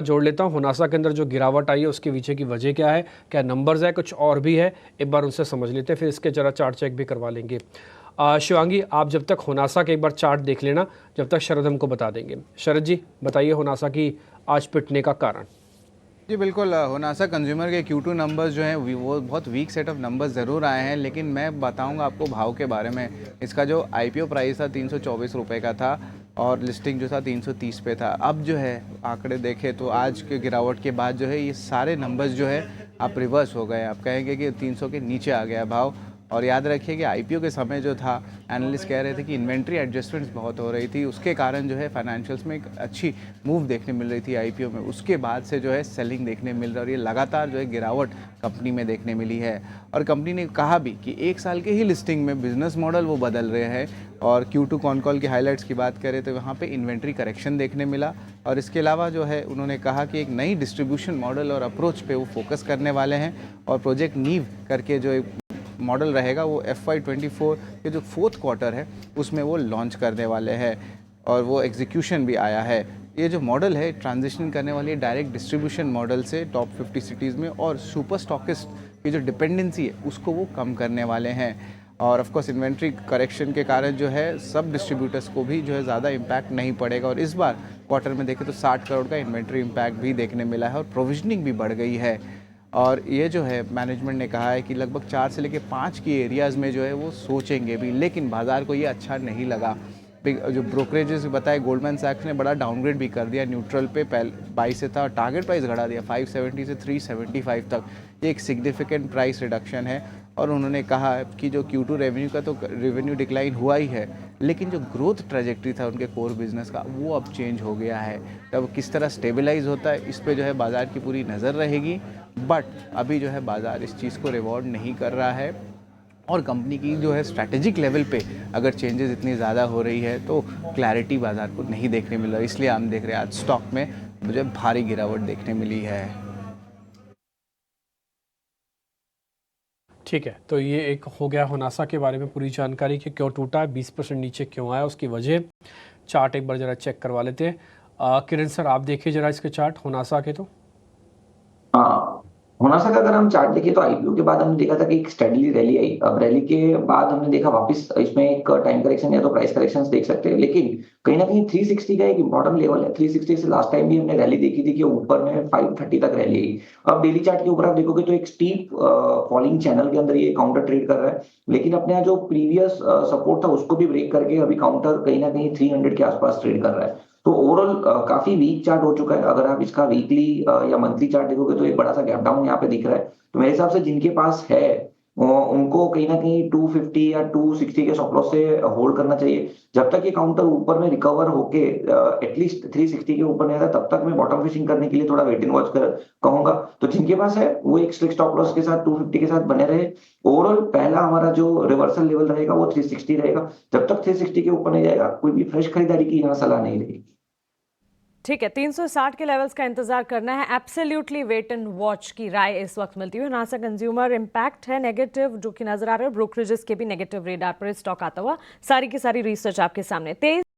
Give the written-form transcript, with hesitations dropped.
जोड़ लेता हूँ। होनासा के अंदर जो गिरावट आई है उसके पीछे की वजह क्या है, क्या नंबर्स है, कुछ और भी है, एक बार उनसे समझ लेते हैं, फिर इसके जरा चार्ट चेक भी करवा लेंगे। शिवांगी, आप जब तक होनासा के एक बार चार्ट देख लेना, जब तक शरद हमको बता देंगे। शरद जी बताइए होनासा की आज पिटने का कारण। जी बिल्कुल, होनासा कंज्यूमर के Q2 नंबर्स जो हैं वो बहुत वीक सेट ऑफ नंबर्स ज़रूर आए हैं, लेकिन मैं बताऊंगा आपको भाव के बारे में। इसका जो IPO प्राइस था 324 रुपये का था और लिस्टिंग जो था 330 पे था। अब जो है आंकड़े देखें तो आज के गिरावट के बाद जो है ये सारे नंबर्स जो है आप रिवर्स हो गए। आप कहेंगे कि 300 के नीचे आ गया भाव। और याद रखिए कि IPO के समय जो था, एनालिस्ट कह रहे थे कि इन्वेंट्री एडजस्टमेंट्स बहुत हो रही थी, उसके कारण जो है फाइनेंशियल्स में एक अच्छी मूव देखने मिल रही थी IPO में। उसके बाद से जो है सेलिंग देखने मिल रहा है और ये लगातार जो है गिरावट कंपनी में देखने मिली है। और कंपनी ने कहा भी कि 1 साल के ही लिस्टिंग में बिजनेस मॉडल वो बदल रहे हैं। और Q2 कॉन कॉल के हाईलाइट्स की बात करें तो वहाँ पे इन्वेंट्री करेक्शन देखने मिला। और इसके अलावा जो है उन्होंने कहा कि एक नई डिस्ट्रीब्यूशन मॉडल और अप्रोच पे वो फोकस करने वाले हैं और प्रोजेक्ट नीव करके जो एक मॉडल रहेगा वो FY24 के जो 4th क्वार्टर है उसमें वो लॉन्च करने वाले हैं और वो एग्जीक्यूशन भी आया है। ये जो मॉडल है ट्रांजिशन करने वाली है डायरेक्ट डिस्ट्रीब्यूशन मॉडल से टॉप 50 सिटीज़ में, और सुपर स्टॉकिस्ट की जो डिपेंडेंसी है उसको वो कम करने वाले हैं। और ऑफ कोर्स इन्वेंट्री करेक्शन के कारण जो है सब डिस्ट्रीब्यूटर्स को भी जो है ज़्यादा इम्पैक्ट नहीं पड़ेगा। और इस बार क्वार्टर में देखें तो 60 करोड़ का इन्वेंट्री इम्पैक्ट भी देखने मिला है और प्रोविजनिंग भी बढ़ गई है। और ये जो है मैनेजमेंट ने कहा है कि लगभग 4 से लेकर 5 की एरियाज़ में जो है वो सोचेंगे भी, लेकिन बाज़ार को ये अच्छा नहीं लगा। जो ब्रोकरेजेस बताए, गोल्डमैन सैक्स ने बड़ा डाउनग्रेड भी कर दिया, न्यूट्रल पे 22 से था, टारगेट प्राइस घटा दिया 570 से 375 तक। ये एक सिग्निफिकेंट प्राइस रिडक्शन है। और उन्होंने कहा कि जो Q2 रेवेन्यू का तो रेवेन्यू डिक्लाइन हुआ ही है, लेकिन जो ग्रोथ ट्रैजेक्टरी था उनके कोर बिजनेस का वो अब चेंज हो गया है। तब किस तरह स्टेबलाइज होता है इस पे जो है बाज़ार की पूरी नज़र रहेगी। बट अभी जो है बाज़ार इस चीज़ को रिवॉर्ड नहीं कर रहा है और कंपनी की जो है स्ट्रैटेजिक लेवल पे अगर चेंजेस इतनी ज़्यादा हो रही है तो क्लैरिटी बाज़ार को नहीं देखने मिल रहा। इसलिए हम देख रहे हैं आज स्टॉक में मुझे भारी गिरावट देखने मिली है। ठीक है, तो ये एक हो गया होनासा के बारे में पूरी जानकारी कि क्यों टूटा है, 20% नीचे क्यों आया, उसकी वजह। चार्ट एक बार ज़रा चेक करवा लेते हैं। किरण सर आप देखिए ज़रा इसके चार्ट होनासा के। तो हाँ, होनासा का अगर हम चार्ट देखें तो IPO के बाद हमने देखा था कि एक स्टेडली रैली आई। अब रैली के बाद हमने देखा वापस इसमें एक टाइम करेक्शन या तो प्राइस करेक्शन देख सकते हैं, लेकिन कहीं ना कहीं 360 का एक इंपॉर्टेंट लेवल है। 360 से लास्ट टाइम भी हमने रैली देखी थी कि ऊपर में 530 तक रैली आई। अब डेली चार्ट के ऊपर आप देखोगे तो एक स्टीप फॉलिंग चैनल के अंदर ये काउंटर ट्रेड कर रहा है, लेकिन अपने यहाँ जो प्रीवियस सपोर्ट था उसको भी ब्रेक करके अभी काउंटर कहीं ना कहीं 300 के आसपास ट्रेड कर रहा है। तो ओवरऑल काफी वीक चार्ट हो चुका है। अगर आप इसका वीकली या मंथली चार्ट देखोगे तो एक बड़ा सा गैप डाउन यहाँ पे दिख रहा है। तो मेरे हिसाब से जिनके पास है उनको कहीं ना कहीं 250 या 260 के स्टॉप लॉस से होल्ड करना चाहिए। जब तक ये काउंटर ऊपर में रिकवर होके एटलीस्ट 360 के ऊपर नहीं आता तब तक मैं बॉटम फिशिंग करने के लिए थोड़ा वेट एंड वॉच कर कहूंगा। तो जिनके पास है वो एक स्ट्रिक्ट स्टॉप लॉस के साथ 250 के साथ बने रहे। ओवरऑल पहला हमारा जो रिवर्सल लेवल रहेगा वो 360 रहेगा। जब तक 360 के ऊपर नहीं जाएगा कोई भी फ्रेश खरीदारी की यहाँ सलाह नहीं रहेगी। ठीक है, 360 के लेवल्स का इंतजार करना है। एब्सोल्युटली वेट एंड वॉच की राय इस वक्त मिलती हुई। नासा कंज्यूमर इंपैक्ट है नेगेटिव जो कि नजर आ रहा है, ब्रोकरेजेस के भी नेगेटिव रेडार पर स्टॉक आता हुआ। सारी की सारी रिसर्च आपके सामने। तेज